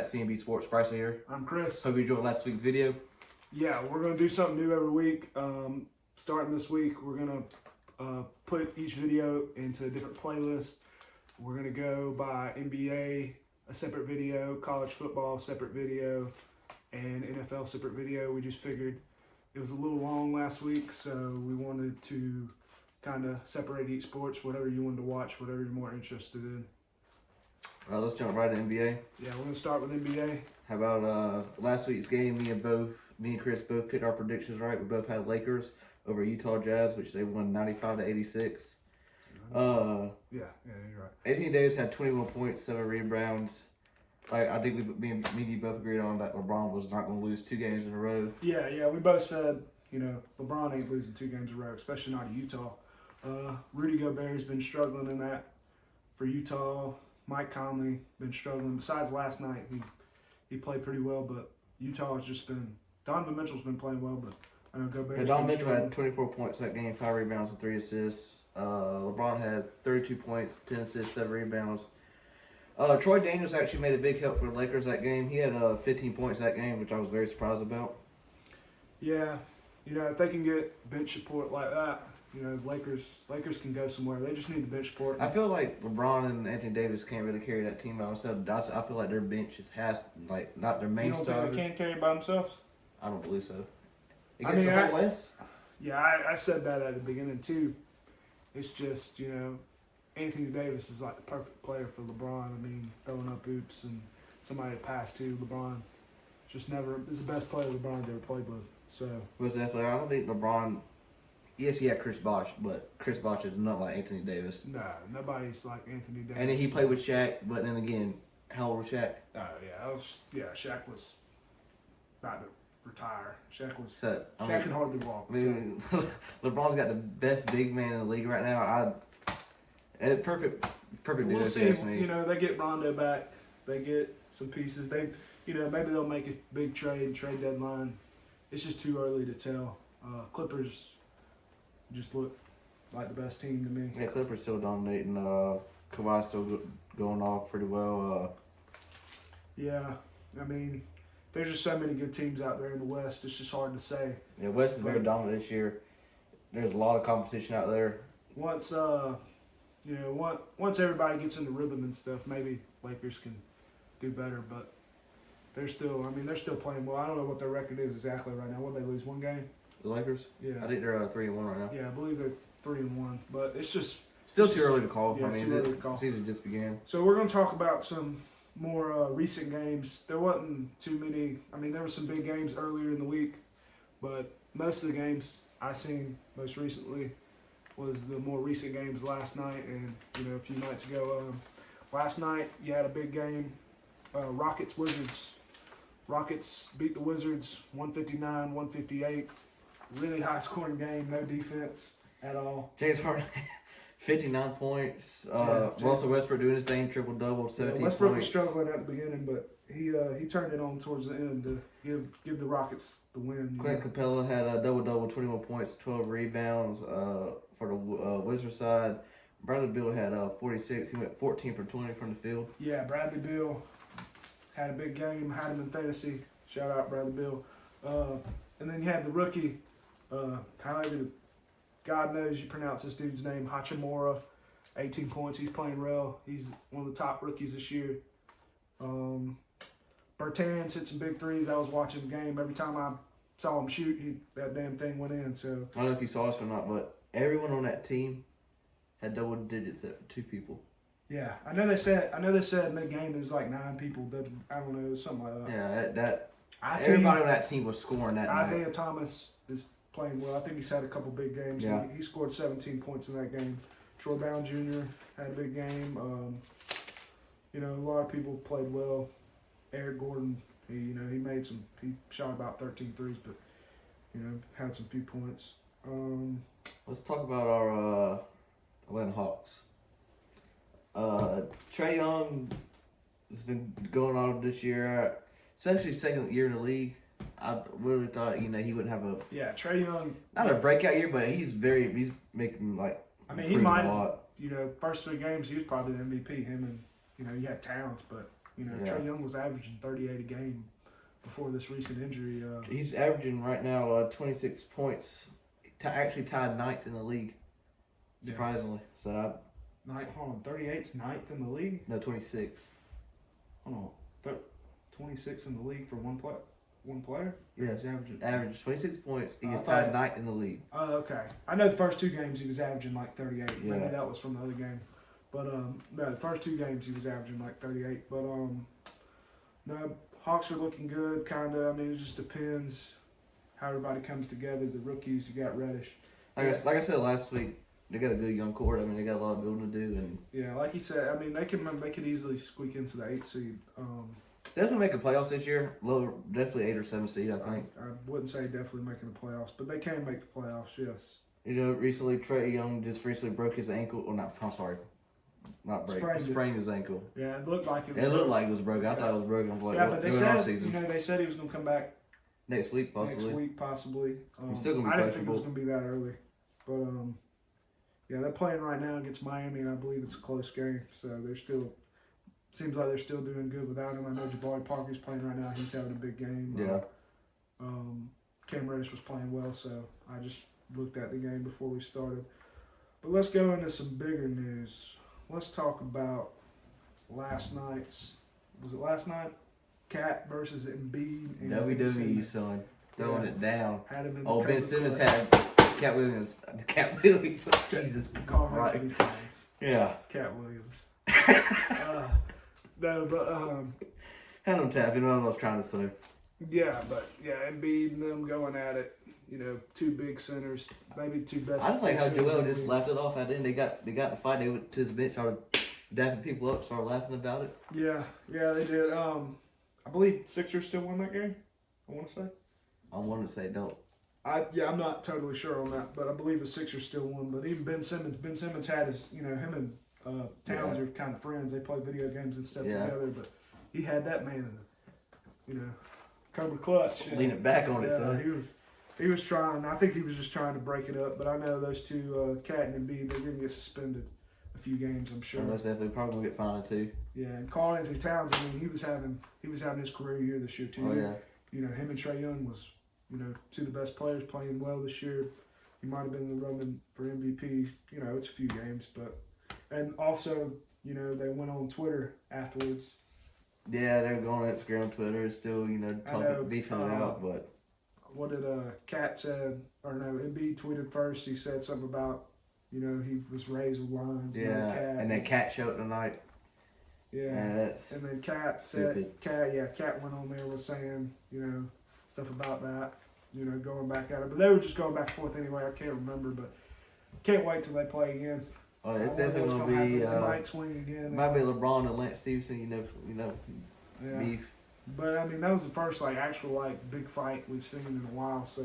at C&BSports. Bryce here. I'm Chris. Hope you enjoyed last week's video. Yeah, we're going to do something new every week. Starting this week, we're going to put each video into a different playlist. We're going to go by NBA, a separate video, college football, separate video, and NFL separate video. We just figured it was a little long last week, so we wanted to kind of separate each sports, whatever you wanted to watch, whatever you're more interested in. All right, let's jump right to NBA. Yeah, we're going to start with NBA. How about last week's game? Me and Chris both picked our predictions right. We both had Lakers over Utah Jazz, which they won 95-86. Yeah, you're right. Anthony Davis had 21 points, 7 rebounds. I think me and you both agreed on that LeBron was not going to lose 2 games in a row. Yeah, we both said, LeBron ain't losing 2 games in a row, especially not at Utah. Rudy Gobert's been struggling in that for Utah. Mike Conley been struggling. Besides last night, he played pretty well, but Utah has just been. Donovan Mitchell's been playing well, but I know Gobert's been Donovan Mitchell struggling. had 24 points that game, 5 rebounds and 3 assists. LeBron had 32 points, 10 assists, 7 rebounds. Troy Daniels actually made a big help for the Lakers that game. He had 15 points that game, which I was very surprised about. Yeah, if they can get bench support like that, Lakers can go somewhere. They just need the bench support. I feel like LeBron and Anthony Davis can't really carry that team by themselves. I feel like their bench has not their main You don't starter. think they can't carry it by themselves? I don't believe so. I Against mean, the whole West? Yeah, I said that at the beginning too. It's just, Anthony Davis is like the perfect player for LeBron. I mean, throwing up oops and somebody to pass to. LeBron just never is the best player LeBron's ever played with. So Was definitely. I don't think LeBron. Yes, he had Chris Bosh, but Chris Bosh is not like Anthony Davis. no, nobody's like Anthony Davis. And then he played with Shaq, but then again, how old was Shaq? Shaq was about to retire. Shaq Shaq could hardly walk. I mean, LeBron's got the best big man in the league right now. Perfect We'll duo, see. if you ask me. They get Rondo back. They get some pieces. Maybe they'll make a big trade deadline. It's just too early to tell. Clippers just look like the best team to me. Yeah, Clippers still dominating. Kawhi's still going off pretty well. Yeah, I mean, there's just so many good teams out there in the West. It's just hard to say. Yeah, West is very dominant this year. There's a lot of competition out there. Once everybody gets in the rhythm and stuff, maybe Lakers can do better. But they're still playing well. I don't know what their record is exactly right now. What, they lose 1 game? The Lakers? Yeah. I think they're 3-1 right now. Yeah, I believe they're 3-1. But it's just Still too early to call. Yeah, too early to call. The season just began. So we're going to talk about some more recent games. There wasn't too many. I mean, there were some big games earlier in the week, but most of the games I seen most recently was the more recent games last night and a few nights ago. Last night you had a big game. Rockets-Wizards. Rockets beat the Wizards 159-158. Really high-scoring game. No defense at all. James Harden, 59 points. Russell Westbrook doing his thing, triple-double, 17 Westbrook points. was struggling at the beginning, but he turned it on towards the end to give the Rockets the win. Clint Capella had a double-double, 21 points, 12 rebounds for the Wizards side. Bradley Beal had 46. He went 14 for 20 from the field. Yeah, Bradley Beal had a big game. Had him in fantasy. Shout out Bradley Beal. And then you had the rookie, however God knows you pronounce this dude's name, Hachimura, 18 points. He's playing well. He's one of the top rookies this year. Bertans hit some big threes. I was watching the game. Every time I saw him shoot, that damn thing went in. So I don't know if you saw this or not, but everyone on that team had double digits except for 2 people. yeah, I know they said mid-game it was like 9 people. I don't know, something like that. Yeah, everybody on that team was scoring that night. Isaiah Thomas is playing well. I think he's had a couple big games. Yeah. He scored 17 points in that game. Troy Brown Jr. had a big game. A lot of people played well. Eric Gordon, he shot about 13 threes, but had some few points. Let's talk about our Atlanta Hawks. Trae Young has been going on this year, especially second year in the league. I really thought he wouldn't have a Trae Young, not a breakout year, but he's making he might a lot. first 3 games he was probably the MVP. Him and he had talent, but You know, Yeah. Trae Young was averaging 38 a game before this recent injury. He's averaging right now 26 points. Actually tied ninth in the league, surprisingly. So hold on, 38's ninth in the league? no, 26. Hold on, 26 in the league for one player? Yeah, He's averaging. Averaged 26 points. He I is thought- tied ninth in the league. Oh, okay. I know the first 2 games he was averaging like 38. Yeah. Maybe that was from the other game. But no, the first 2 games he was averaging like 38. But no, Hawks are looking good, kind of. I mean, it just depends how everybody comes together. The rookies, you got Reddish. Like I said last week, they got a good young core. I mean, they got a lot of building to do, and Yeah, like you said, I mean, they could easily squeak into the 8th seed. they're gonna make the playoffs this year. Lower, definitely 8 or 7 seed, I think. I wouldn't say definitely making the playoffs, but they can make the playoffs. Yes. You know, recently Trae Young just recently broke his ankle. Or not? I'm sorry, not break. Sprained his ankle. Yeah, it looked like it. It looked like it was broken. I thought it was broken. I was like, Yeah, but they going on said season. they said he was gonna come back Next week, possibly. next week, possibly. He's still gonna be I didn't think it was questionable. gonna be that early, but yeah, they're playing right now against Miami, and I believe it's a close game. So they're still seems like they're still doing good without him. I know Jabari Parker's playing right now; he's having a big game. Yeah. Cam Reddish was playing well, so I just looked at the game before we started. But let's go into some bigger news. Let's talk about last night's. Was it last night? Cat versus Embiid. And Ben WWE, Simmons. son, throwing it down. Had him in the Oh, Ben cover Simmons clutch. had Cat Williams. Cat Williams. Jesus Call him Christ. Anthony Towns. Yeah. Cat Williams. No, but Had him tapping. I don't know what I was trying to say. yeah, Embiid and them going at it. You know, 2 big centers, maybe 2 best. I just like how big centers Joel in the just league. laughed it off at the end. They got in the fight. They went to his bench, started dapping people up, started laughing about it. Yeah, they did. I believe Sixers still won that game. I want to say. I wanted to say don't. I'm not totally sure on that, but I believe the Sixers still won. But even Ben Simmons had his, you know, him and Towns are kind of friends. They play video games and stuff together. But he had that man in the, you know, Cobra clutch. Leaning back on it, Yeah, son. he was trying. I think he was just trying to break it up. But I know those 2, Cat and Embiid, they're going to get suspended a few games, I'm sure. Most definitely probably gonna get fined too. Yeah, and Karl Anthony Towns, I mean, he was having his career year this year too. Oh yeah. You know, him and Trae Young was, you know, 2 of the best players playing well this year. He might have been in the running for MVP. You know, it's a few games, but and also, you know, they went on Twitter afterwards. Yeah, they're going on Instagram, Twitter, still, you know, talking, beefing it out, but What did Cat said, or no, Embiid tweeted first. He said something about, you know, he was raised with lions. yeah, Cat. and then Cat showed tonight. Yeah. That's And then Cat stupid. said, Cat went on there was saying, you know, stuff about that, you know, going back at it. But they were just going back and forth anyway. I can't remember, but can't wait till they play again. Oh, it's I wonder definitely what's gonna gonna be. happen. They might swing again. Might be LeBron and Lance Stevenson. You know, Yeah. beef. But I mean, that was the first actual big fight we've seen in a while. So,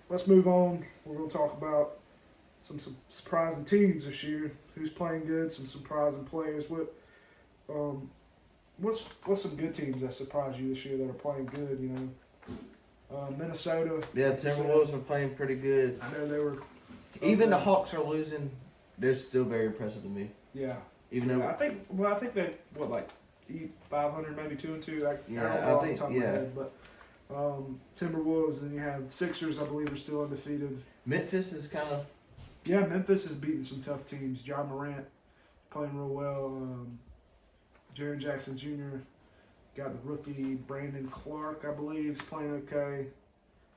let's move on. We're gonna talk about some surprising teams this year. Who's playing good? Some surprising players. What's some good teams that surprised you this year that are playing good? You know, Minnesota. Yeah, Timberwolves are playing pretty good. I know they were. Even the Hawks are losing. They're still very impressive to me. Yeah. Even though I think they 500 maybe 2-2. I don't know off the top of my head, but Timberwolves, and you have Sixers. I believe are still undefeated. Memphis is kind of. Yeah, Memphis is beating some tough teams. John Morant playing real well. Jaren Jackson Jr. got the rookie Brandon Clark, I believe, is playing okay.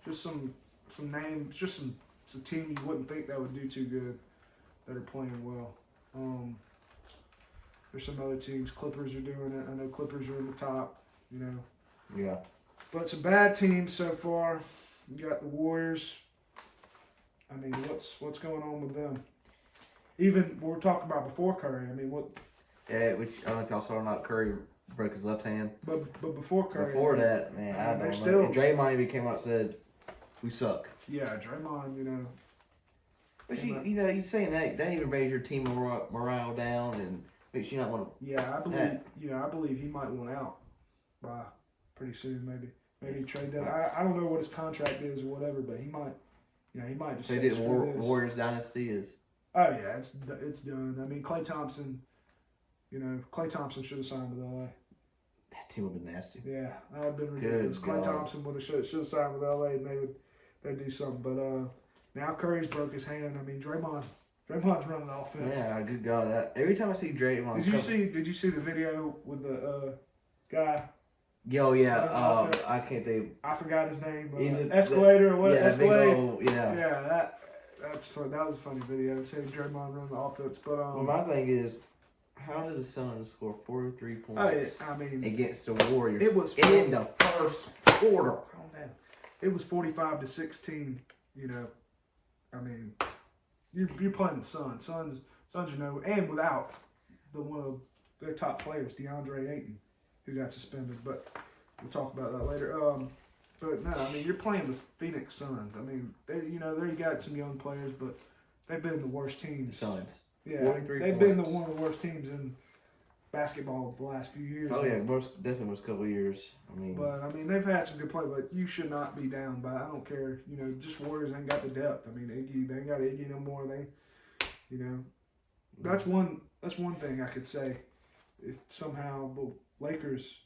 Just some names, just some team you wouldn't think that would do too good that are playing well. There's some other teams. Clippers are doing it. I know Clippers are in the top, you know. Yeah. But some bad teams so far. You got the Warriors. I mean, what's going on with them? Even we were talking about before Curry. I mean, what? Yeah, which I don't know if y'all saw or not. Curry broke his left hand. But before Curry. Before that, man, I they're don't know. still- And Draymond even came out and said, "We suck." Yeah, Draymond. You know. But you saying that even raise your team morale down and makes you not want to. Yeah, I believe. I believe he might want out by pretty soon. Maybe trade that. I don't know what his contract is or whatever, but he might. He might just. They say, did "Screw this." Warriors dynasty is. Oh yeah, it's done. I mean, Klay Thompson. You know, Klay Thompson should have signed with LA. That team would have been nasty. Yeah, that would have been ridiculous. Klay Thompson should have signed with LA, and they'd do something. But now Curry's broke his hand. I mean, Draymond's running the offense. Yeah, good God. Every time I see Draymond. Did you see the video with the guy? Yo, yeah. I can't think. I forgot his name. Escalator or what? Yeah, Escalade. Yeah, that's fun. That was a funny video. It said Draymond running the offense, but well, my thing is, how did the Suns score 43 points? I mean, against the Warriors. It was in the first quarter. Calm down. It was 45-16. You know, I mean, you're playing the Suns. Suns and without one of their top players, DeAndre Ayton, who got suspended. But we'll talk about that later. But no, I mean, you're playing the Phoenix Suns. I mean, there you got some young players, but they've been the worst teams. Suns. Yeah, they've been one of the worst teams in basketball the last few years. Oh yeah, definitely most couple of years. But I mean, they've had some good play, but you should not be down by. I don't care. You know, just Warriors ain't got the depth. I mean, they ain't got Iggy no more. That's one thing I could say. If somehow the Lakers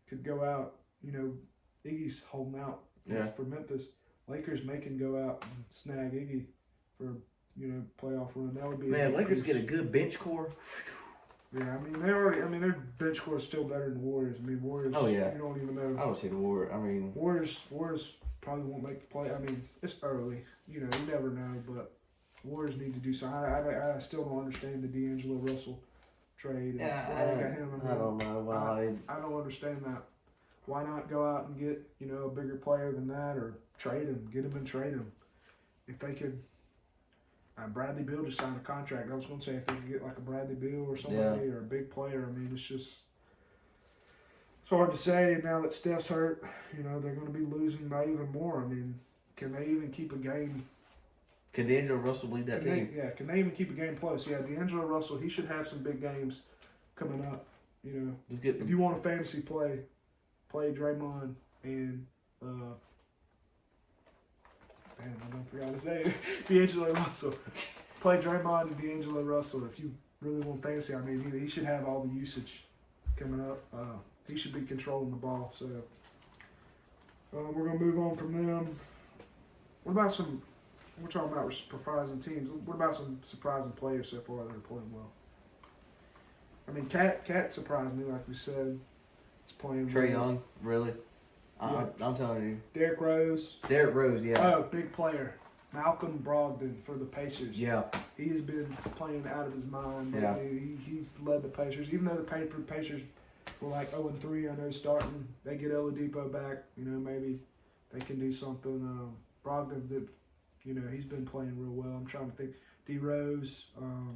could go out, you know, Iggy's holding out for Memphis. Lakers may can go out and snag Iggy for playoff run. That would be Lakers get a good bench core. Yeah, I mean their bench core is still better than the Warriors. I mean Warriors. Oh yeah. You don't even know. I would say the Warriors. Warriors probably won't make the play. I mean it's early. You know, you never know. But Warriors need to do something. I still don't understand the D'Angelo Russell trade. I don't know why. I don't understand that. Why not go out and get a bigger player than that, or trade him, get him and trade him? If they could. Bradley Beal just signed a contract. I was going to say if they could get like a Bradley Beal or somebody or a big player. I mean, it's hard to say. And now that Steph's hurt, they're going to be losing by even more. I mean, can they even keep a game? Can D'Angelo Russell lead that team? Can they even keep a game close? Yeah, D'Angelo Russell, he should have some big games coming up. If you want a fantasy play Draymond and I forgot to say it. D'Angelo Russell. Play Draymond and D'Angelo Russell. If you really want fantasy, I mean, he should have all the usage coming up. He should be controlling the ball. So we're going to move on from them. We're talking about surprising teams. What about some surprising players so far that are playing well? I mean, Cat surprised me, like we said. He's playing Trae Young, really? I'm telling you. Derrick Rose, yeah. Oh, big player. Malcolm Brogdon for the Pacers. Yeah. He's been playing out of his mind. Yeah. He's led the Pacers. Even though the Pacers were like 0-3, I know, starting. They get Oladipo back. Maybe they can do something. Brogdon, he's been playing real well. I'm trying to think. D Rose.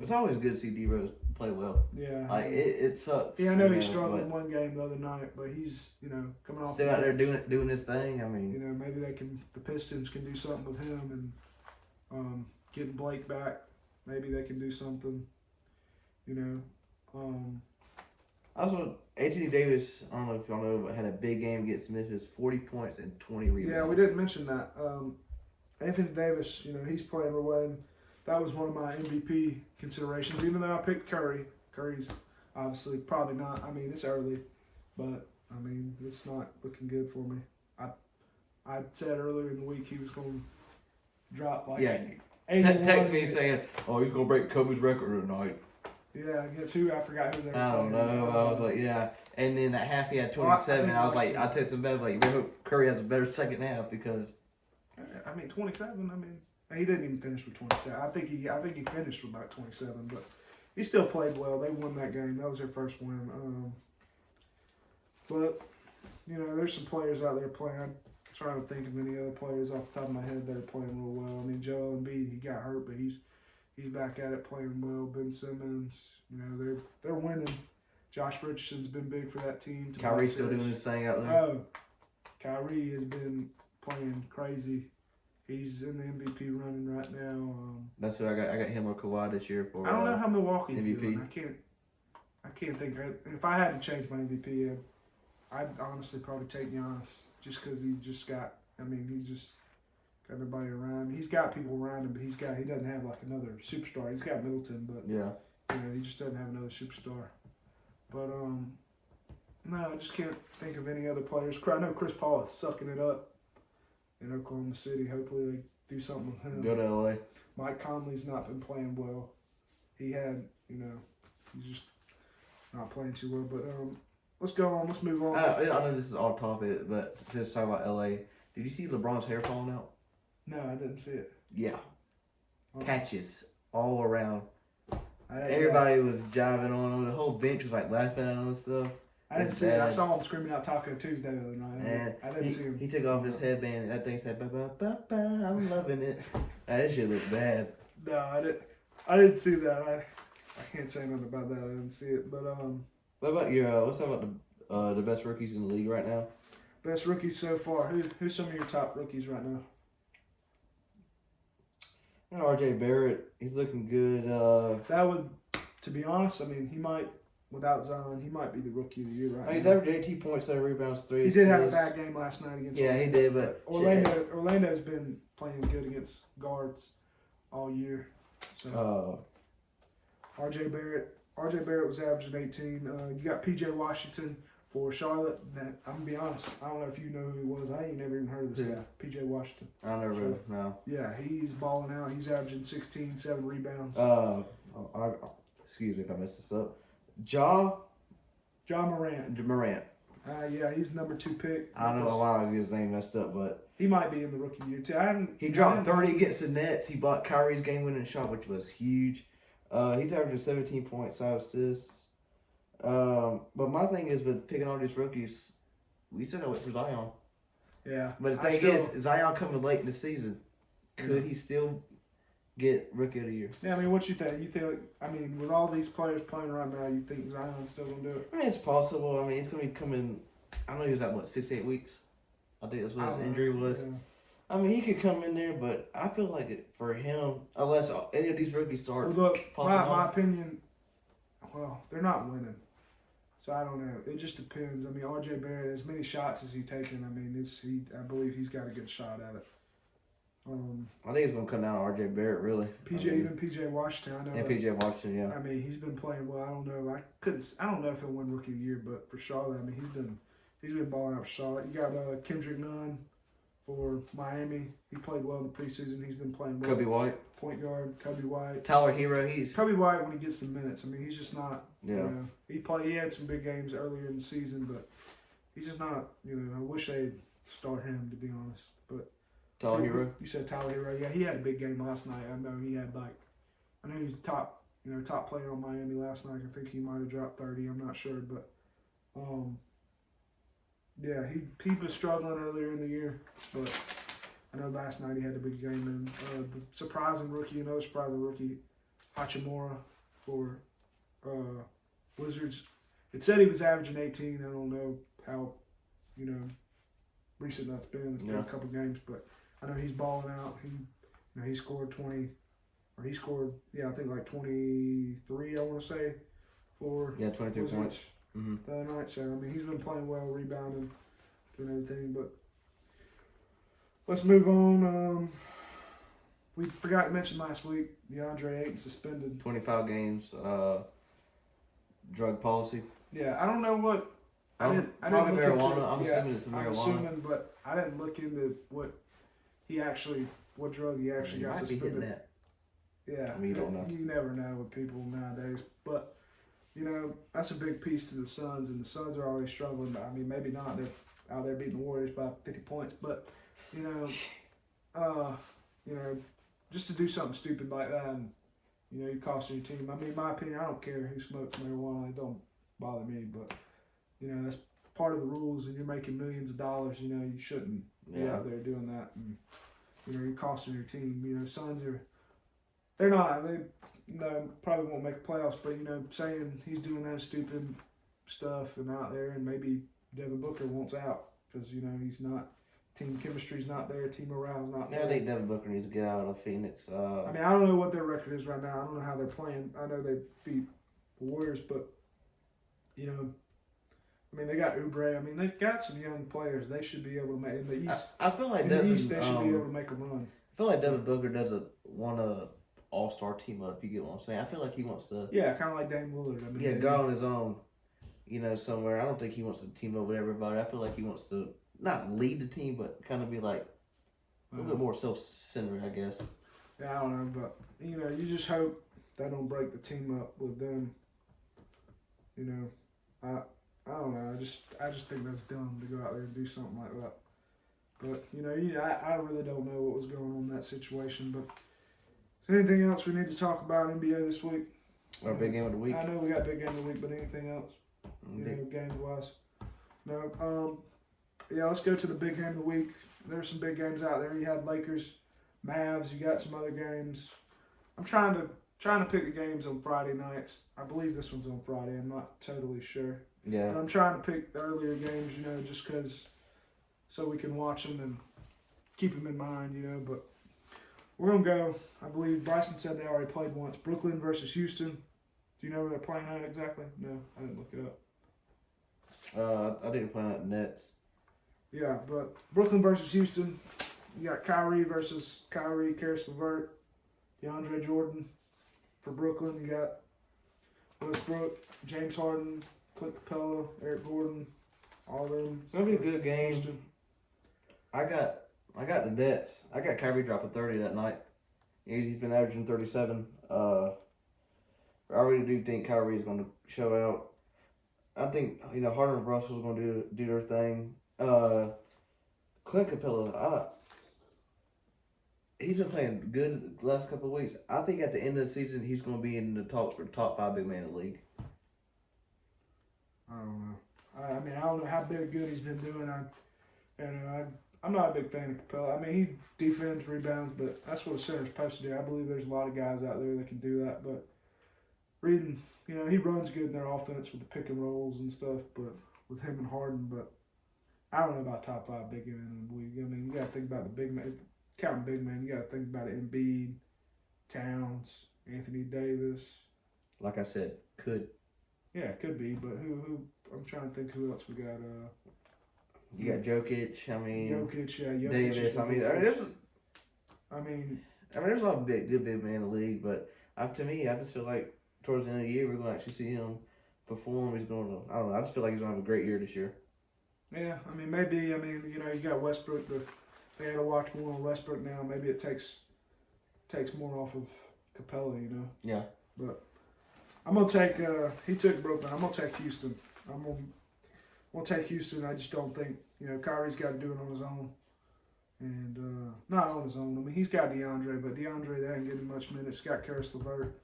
It's always good to see D Rose play well. Yeah. It sucks. Yeah, I know he struggled in one game the other night, but he's coming off. Still out there doing his thing. I mean, maybe the Pistons can do something with him and getting Blake back. Maybe they can do something. Also, Anthony Davis. I don't know if y'all know, but had a big game against Memphis. 40 points and 20 rebounds. Yeah, we didn't mention that. Anthony Davis. He's playing real well. That was one of my MVP considerations, even though I picked Curry. Curry's obviously probably not. I mean, it's early, but, I mean, it's not looking good for me. I said earlier in the week he was going to drop like 81. Text me saying, oh, he's going to break Kobe's record tonight. Yeah, guess who? I forgot who they were I don't know. I was like, yeah. And then at half he had 27. I was like, I texted him back, like, we hope Curry has a better second half because. I mean, 27, I mean. He didn't even finish with 27. I think he finished with about 27, but he still played well. They won that game. That was their first win. But there's some players out there playing. I'm trying to think of any other players off the top of my head that are playing real well. I mean, Joel Embiid, he got hurt, but he's back at it playing well. Ben Simmons, they're winning. Josh Richardson's been big for that team. Kyrie's still doing his thing out there. Oh, Kyrie has been playing crazy. He's in the MVP running right now. That's what I got. I got him or Kawhi this year for. I don't know how Milwaukee's MVP. doing. I can't think. If I had to change my MVP, I'd honestly probably take Giannis just because he's just got. I mean, he just got nobody around him. He's got people around him, but he doesn't have like another superstar. He's got Middleton, but he just doesn't have another superstar. But no, I just can't think of any other players. I know Chris Paul is sucking it up in Oklahoma City. Hopefully they do something with him. Go to LA. Mike Conley's not been playing well. He's just not playing too well. But let's go on. Let's move on. I know this is off topic, but since we're talking about LA, did you see LeBron's hair falling out? No, I didn't see it. Yeah. Oh. Patches all around. Everybody was jiving on him. The whole bench was like laughing at him and stuff. I didn't see it. I saw him screaming out Taco Tuesday the other night. And I didn't see him. He took off his headband and that thing said, ba ba ba ba. I'm loving it. That shit looked bad. No, I didn't see that. I can't say nothing about that. I didn't see it. But What about your? Let's talk about the best rookies in the league right now. Best rookies so far. Who's some of your top rookies right now? RJ Barrett, he's looking good. That would, to be honest, I mean, he might, without Zion, he might be the rookie of the year right now. He's averaging 18 points, 7 rebounds, 3 assists. He did have a bad game last night against Orlando. He did, but Orlando's been playing good against guards all year. So RJ Barrett was averaging 18. You got PJ Washington for Charlotte. I'm gonna be honest, I don't know if you know who he was. I ain't never even heard of this guy, PJ Washington. I never really know. Yeah, he's balling out. He's averaging 16, 7 rebounds. Excuse me if I messed this up. Ja Morant. Yeah, he's number 2 pick. I don't know why I was his name messed up, but he might be in the rookie year too. He dropped 30 against the Nets. He blocked Kyrie's game-winning shot, which was huge. He's averaging 17 points, 5 assists. But my thing is with picking all these rookies, we still got to wait for Zion. Yeah. But the thing is, Zion coming late in the season. Could he still get rookie of the year? Yeah, I mean, what you think? With all these players playing right now, you think Zion's still going to do it? I mean, it's possible. I mean, he's going to be coming, I know he was at, 6 to 8 weeks? I think that's what his injury was. Yeah. I mean, he could come in there, but I feel like for him, unless any of these rookies start my opinion, they're not winning. So I don't know. It just depends. I mean, RJ Barrett, as many shots as he's taken, I believe he's got a good shot at it. I think it's going to come down to RJ Barrett, really. PJ Washington, I know. Yeah, PJ Washington, yeah. I mean, he's been playing well. I don't know. I don't know if he'll win Rookie of the Year, but for Charlotte, I mean, he's been balling out for Charlotte. You got Kendrick Nunn for Miami. He played well in the preseason. He's been playing well. Kobe White. Point guard, Kobe White. Tyler Hero, Kobe White when he gets the minutes. I mean, he's just not. Yeah. He had some big games earlier in the season, but he's just not. I wish they'd start him, to be honest. But Tyler Hero. You said Tyler Hero. Yeah, he had a big game last night. I know he had I know he was the top player on Miami last night. I think he might have dropped 30. I'm not sure, but yeah, he was struggling earlier in the year, but I know last night he had a big game. And the surprising rookie, another surprising rookie, Hachimura for Wizards. It said he was averaging 18. I don't know how recent that's been. It's been a couple games, but I know he's balling out. He scored 20, or he scored, I think like 23, I want to say, for 23 points the other night. So, I mean, he's been playing well, rebounding, doing everything. But let's move on. We forgot to mention last week, DeAndre Ayton suspended. 25 games, drug policy. Yeah, I don't know what. I didn't probably look marijuana. into, I'm assuming it's marijuana. I'm assuming, but I didn't look into what drug he actually got suspended. That. Yeah, I mean, you don't know. You never know with people nowadays. But that's a big piece to the Suns, and the Suns are always struggling. I mean, maybe not. They're out there beating the Warriors by 50 points, but just to do something stupid like that, and you costing your team. I mean, in my opinion, I don't care who smokes marijuana. It don't bother me, but that's part of the rules, and you're making millions of dollars. You shouldn't be out there doing that, and you're costing your team. Suns are. They're not. They probably won't make playoffs, but saying he's doing that stupid stuff and out there, and maybe Devin Booker wants out because he's not. Team chemistry's not there. Team morale's not there. I think Devin Booker needs to get out of Phoenix. I mean, I don't know what their record is right now. I don't know how they're playing. I know they beat the Warriors, but I mean, they got Oubre. I mean, they've got some young players. They should be able to make in the East. I feel like in the East, they should be able to make a run. I feel like Devin Booker doesn't want a all-star team up. If you get what I'm saying, I feel like he wants to. Yeah, kind of like Dame Lillard. I mean, go on his own. somewhere. I don't think he wants to team up with everybody. I feel like he wants to not lead the team, but kind of be like a little bit more self-centered, I guess. Yeah, I don't know, but you just hope they don't break the team up with them. I don't know. I just think that's dumb to go out there and do something like that. But I really don't know what was going on in that situation. But anything else we need to talk about NBA this week? Our big game of the week. I know we got big game of the week, but anything else? Games wise? No. Yeah, let's go to the big game of the week. There's some big games out there. You had Lakers, Mavs. You got some other games. I'm trying to pick the games on Friday nights. I believe this one's on Friday. I'm not totally sure. Yeah. But I'm trying to pick the earlier games, just because so we can watch them and keep them in mind, But we're going to go. I believe Bryson said they already played once. Brooklyn versus Houston. Do you know where they're playing at exactly? No, I didn't look it up. I think they're playing at Nets. Yeah, but Brooklyn versus Houston. You got Kyrie versus Kyrie, Karis LeVert, DeAndre Jordan. For Brooklyn, you got Westbrook, James Harden, Clint Capella, Eric Gordon, all of them. It's gonna be a good game. Houston. I got the Nets. I got Kyrie dropping 30 that night. He's been averaging 37. I really do think Kyrie is going to show out. I think Harden and Russell's going to do their thing. Clint Capella, he's been playing good the last couple of weeks. I think at the end of the season he's going to be in the talks for the top 5 big man in the league. I don't know. I don't know how good he's been doing. I'm not a big fan of Capella. He defends, rebounds, but that's what a center's supposed to do. I believe there's a lot of guys out there that can do that, but reading, he runs good in their offense with the pick and rolls and stuff, but with him and Harden, but I don't know about top 5 big men in the league. You got to think about the big man. Counting big man, you got to think about EMBID, Towns, Anthony Davis. Like I said, could. Yeah, it could be, but who? I'm trying to think who else we got. You got Jokic. Jokic, yeah, Jokic Davis. There's a lot of good big men in the league, but to me, I just feel like towards the end of the year we're going to actually see him perform. He's going to. I don't know. I just feel like he's going to have a great year this year. Yeah, maybe. You got Westbrook. They got to watch more on Westbrook now. Maybe it takes more off of Capella. Yeah. But I'm gonna take. He took Brooklyn. I'm gonna take Houston. I'm gonna take Houston. I just don't think Kyrie's got to do it on his own, and not on his own. He's got DeAndre, but DeAndre they ain't getting much minutes. He's got Karis LeVert.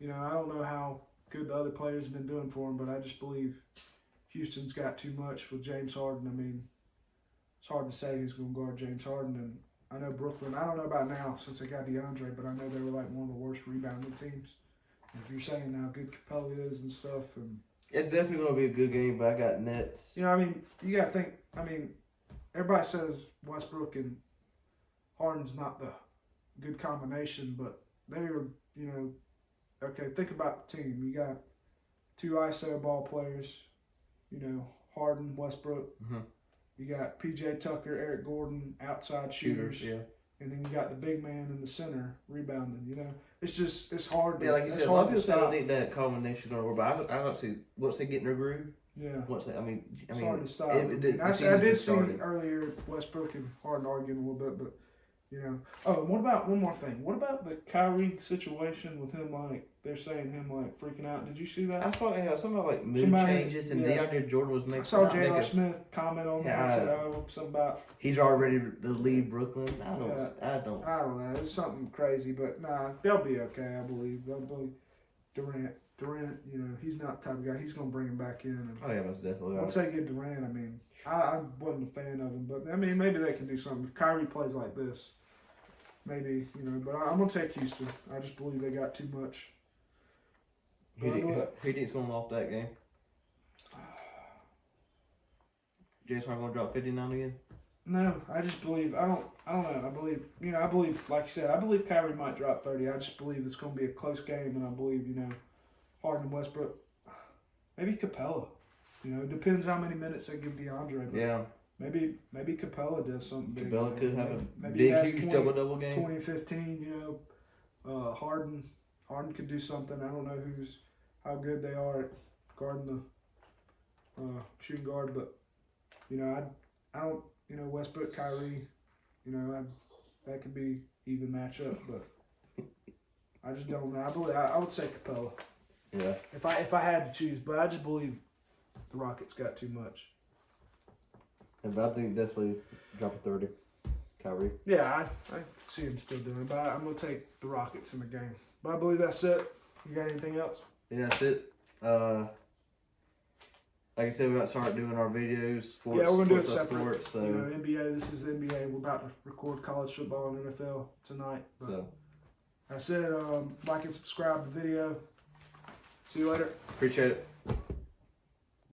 I don't know how good the other players have been doing for him, but I just believe Houston's got too much with James Harden. It's hard to say who's going to guard James Harden, and I know Brooklyn. I don't know about now since they got DeAndre, but I know they were like one of the worst rebounding teams. And if you're saying how good Capella is and stuff, and it's definitely going to be a good game. But I got Nets. you got to think. Everybody says Westbrook and Harden's not the good combination, but they're okay. Think about the team. You got 2 ISO ball players. Harden, Westbrook. Mm-hmm. You got PJ Tucker, Eric Gordon, outside shooters. Yeah. And then you got the big man in the center rebounding. It's hard. Yeah, like you said, a lot of people say don't need that combination or but I don't see once they get in their groove. Yeah. Once they, it's hard to stop. I did see earlier Westbrook and Harden arguing a little bit, but Oh, and what about one more thing? What about the Kyrie situation with him? They're saying him freaking out. Did you see that? I saw something about mood changes and DeAndre Jordan was making. I saw J.R. Smith comment on that. Said, something about he's already to leave Brooklyn. I don't know. It's something crazy, but nah, they'll be okay. I believe Durant. He's not the type of guy. He's gonna bring him back in. And yeah, that's definitely. Once they get Durant, I wasn't a fan of him, but maybe they can do something if Kyrie plays like this. Maybe, but I'm going to take Houston. I just believe they got too much. Who do you think's going off that game? Jason Harden going to drop 59 again? No, I just believe, I don't know. I believe, like you said, I believe Kyrie might drop 30. I just believe it's going to be a close game, and I believe, Harden and Westbrook. Maybe Capella. Depends how many minutes they give DeAndre. Yeah. Maybe Capella does something big. Capella could have a big, huge double game. 2015, Harden could do something. I don't know how good they are at guarding shooting guard, but I don't Westbrook, Kyrie, that could be even matchup, but I just don't know. I would say Capella. Yeah. If I had to choose, but I just believe the Rockets got too much. And I think definitely drop a 30. Kyrie. Yeah, I see him still doing it, but I'm going to take the Rockets in the game. But I believe that's it. You got anything else? Yeah, that's it. Like I said, we're about to start doing our videos. Sports, yeah, we're going to do it sports, separate. sports, so. NBA, this is the NBA. We're about to record college football and NFL tonight. But So. That's it. Like and subscribe to the video. See you later. Appreciate it.